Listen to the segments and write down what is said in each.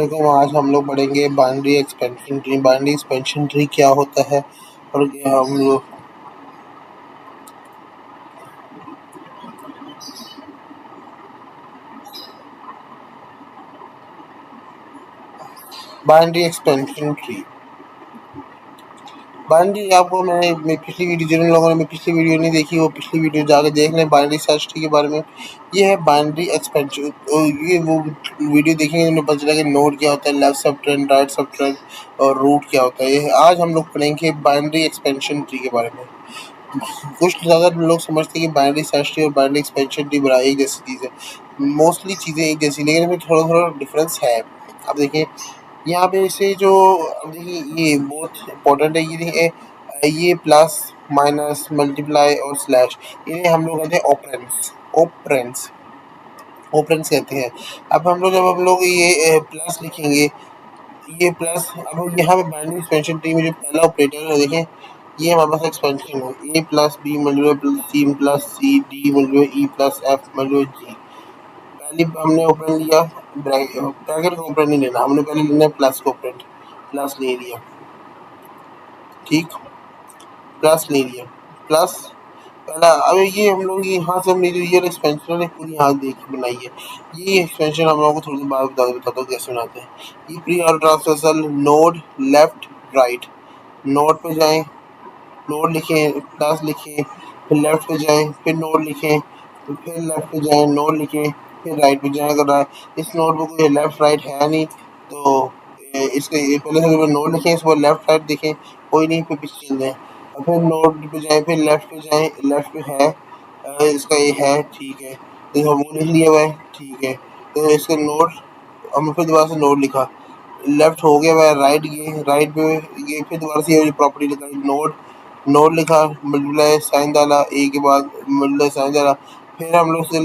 देखो आज हम लोग पढ़ेंगे binary expansion tree. Binary expansion tree क्या होता है और हम लोग बाइनरी एक्सपेंशन ट्री। बाइनरी आपको मैं पिछली वीडियो, जिन लोगों ने पिछली वीडियो नहीं देखी वो पिछली वीडियो जाके देख लें बाइनरी सर्च ट्री के बारे में। ये है बाइनरी एक्सपेंशन। ये वो वीडियो देखेंगे उन्हें पता चला कि नोड क्या होता है, लेफ्ट सब ट्रेंड, राइट सब ट्रेंड और रूट क्या होता है। ये आज हम लोग पढ़ेंगे बाइनरी एक्सपेंशन ट्री के बारे में। कुछ ज़्यादा लोग समझते हैं कि बाइनरी सर्च ट्री और बाइनरी एक्सपेंशन ट्री बड़ा एक जैसी चीज़ है। मोस्टली चीज़ें एक जैसी, लेकिन इसमें थोड़ा थोड़ा डिफरेंस है। अब देखिए यहाँ पे इसे जो, अब देखिए ये बहुत इंपॉर्टेंट है। ये देखिए ये प्लस माइनस मल्टीप्लाई और स्लैश, इन्हें हम लोग कहते हैं ऑपरेंड्स। ऑपरेंड्स ऑपरेंड्स कहते हैं। अब हम लोग जब हम लोग ये प्लस लिखेंगे, ये प्लस, अब यहाँ पे बाइनरी एक्सपेंशन ट्री में जो पहला ऑपरेटर है देखें, ये हमारे पास एक्सपेंशन है। A plus B multiply plus C plus C D multiply E plus F multiply G. पहले हमने ऑपरेंड लिया, ब्रैकेट का ऑपरेंड नहीं लेना, हमने पहले लेना है प्लस का ऑपरेंड। प्लस ले लिया, ठीक, प्लस ले लिया, प्लस पहला। अब ये हम लोग यहाँ से हमने जो ये एक्सपेंशन है पूरी यहाँ देख के बनाई है। ये एक्सपेंशन हम लोगों को थोड़ी देर बाद बताता हूँ कैसे बनाते हैं। ये प्री और transversal node left right, node पे जाएं, नोड लिखें, प्लस लिखें, फिर लेफ्ट पे जाएं, फिर नोड लिखें, फिर लेफ्ट पे जाएं, नोड लिखें, फिर राइट पे जाएं। अगर इस नोड पे कोई लेफ्ट राइट है नहीं तो इसके पहले से नोड लिखें, इस पर लेफ्ट राइट देखें, कोई नहीं, फिर पीछे चल जाएं और फिर नोड पे जाएं, फिर लेफ्ट पे जाएं, लेफ्ट पे है इसका ये है, ठीक है, तो हम लिख लिया हुआ है, ठीक है। तो इसका नोड हमने फिर दोबारा से नोड लिखा, लेफ्ट हो गया वह, राइट गए, राइट पे ये फिर दोबारा से ये प्रॉपर्टी लिखा, नोड, नोड लिखा, मल्टीप्लाई साइन डाला, ए के बाद मल्टीप्लाई साइन डाला, फिर हम लोग से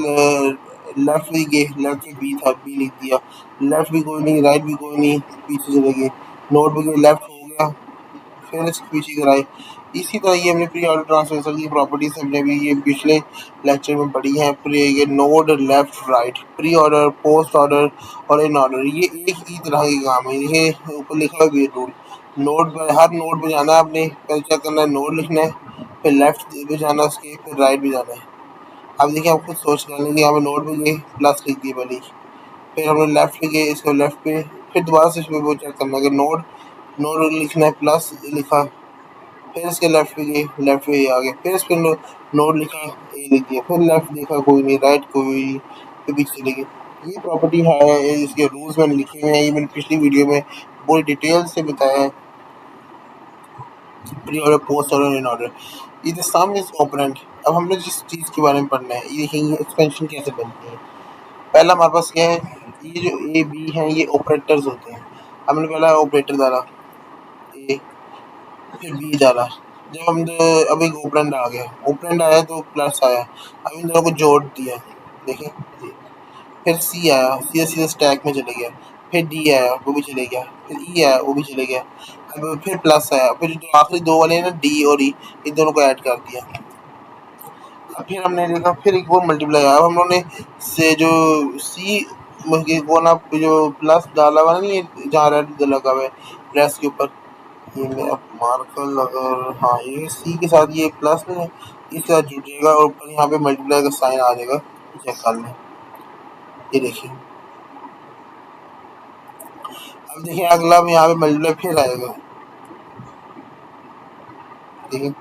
लेफ्ट भी गए, लेफ्ट पे बी था, बी लिख दिया, लेफ्ट भी कोई नहीं, राइट भी कोई नहीं, पीछे चले गए, नोड भी गए, लेफ्ट हो गया, फिर इसके पीछे कराए। इसी तरह ये हमने प्री ऑर्डर ट्रांसफर की प्रॉपर्टीज हमने भी ये पिछले लेक्चर में पढ़ी है। प्री ये node left right, pre order, post order और इन ऑर्डर, ये एक ही तरह के काम है। ये ऊपर लिखा हुआ है रूल, नोड पर हर नोड पे जाना है, आपने पहले क्या करना है, नोड लिखना है, फिर लेफ्ट पे जाना है उसके, फिर राइट भी जाना है। अब देखिए आप खुद सोच कर लेंगे, यहाँ पे नोड पे गए, प्लस लिख दिए पहले, फिर हमने लेफ्ट पे गए, इसको लेफ्ट पे, फिर दोबारा से इसमें वो चेक करना है, नोड, नोड लिखना है, प्लस लिखा, फिर इसके लेफ्ट पे गए, लेफ्ट पे आ गए, फिर इस पे नोड लिखा, ए लिख दिया, फिर लेफ्ट देखा कोई नहीं, राइट कोई नहीं, फिर पीछे चले गए। ये प्रॉपर्टी है, इसके रूल्स मैंने लिखे हुए हैं, ये मैंने पिछली वीडियो में पूरी डिटेल से बताया है। Pre order, post order, in order, ये द सम इज ऑपरेंड। अब हम लोग जिस चीज़ के बारे में पढ़ना है, ये देखेंगे एक्सपेंशन कैसे बनती है। पहला हमारे पास क्या है, ये जो ए बी हैं ये ऑपरेटर्स होते हैं। हमने पहला ऑपरेटर डाला ए, फिर बी डाला, जब हम अब एक ऑपरेंड आ गया, ऑपरेंड आया तो प्लस आया, अब इन दोनों को जोड़ दिया, देखें, फिर सी आया, सीधे सीधे स्टैक में चले गया, फिर डी आया वो भी चले गया, फिर ई आया वो भी चले गया, अब फिर प्लस आया, फिर जो आखिरी दो वाले हैं ना, डी और ई, इन दोनों को ऐड कर दिया। अब फिर हमने देखा, फिर एक और मल्टीप्लाई आया, अब हम लोगों ने से जो सी वो ना जो प्लस डाला हुआ नहीं, जहाँ रेड लगा हुआ है प्लस के ऊपर, ये मेरा मार्कर लगा, हाँ ये सी के साथ ये प्लस में इसके साथ जुड़ेगा और ऊपर यहाँ पे मल्टीप्लाई का साइन आ जाएगा, चेक कर लें, ये देखिए। अब देखिए अगला में यहाँ पे मल्टीप्लाई फिर आएगा, देखिए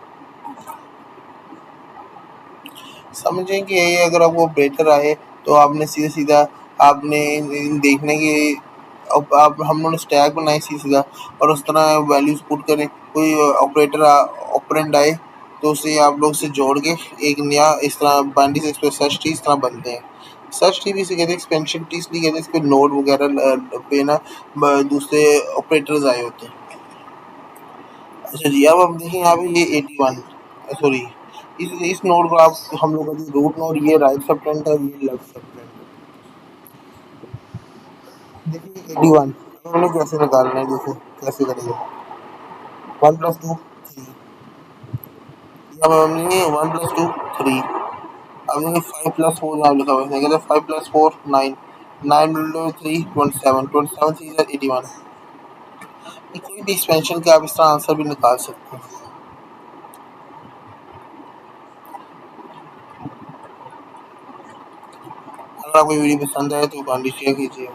समझें कि ये अगर आपको ऑपरेटर आए तो आपने सीधा सीधा आपने देखने की, अब आप हम लोगों ने स्टैक बनाई सीधा सीधा और उस तरह वैल्यूज पुट करें, कोई ऑपरेटर ऑपरेंड आए तो उसे आप लोग से जोड़ के एक नया इस तरह बाइनरी से सर्च ट्री इस तरह बनते हैं। सर्च ट्री भी इसे कहते हैं, एक्सपेंशन ट्री इसलिए कहते हैं, इस पे नोड वगैरह पे ना दूसरे ऑपरेटर्स आए होते हैं। अच्छा जी, अब हम देखें यहाँ पे ये 81, सॉरी, इस नोड को आप हम लोग का रूट नोड, ये राइट सब ट्रेंड है, ये लेफ्ट सब ट्रेंड है। देखिए 81 हमने कैसे निकालना है, देखो कैसे करेंगे, 1 + 2 3, अब हमने 1 + 2 3, अब देखिए 5 + 4 यहाँ लिखा हुआ है, 5 + 4 9, 9 × 3 27, 27 3 81। कोई भी एक्सपेंशन का आप इसका आंसर भी निकाल सकते हैं। अगर आपको वीडियो पसंद आए तो बाइनरी शेयर कीजिए।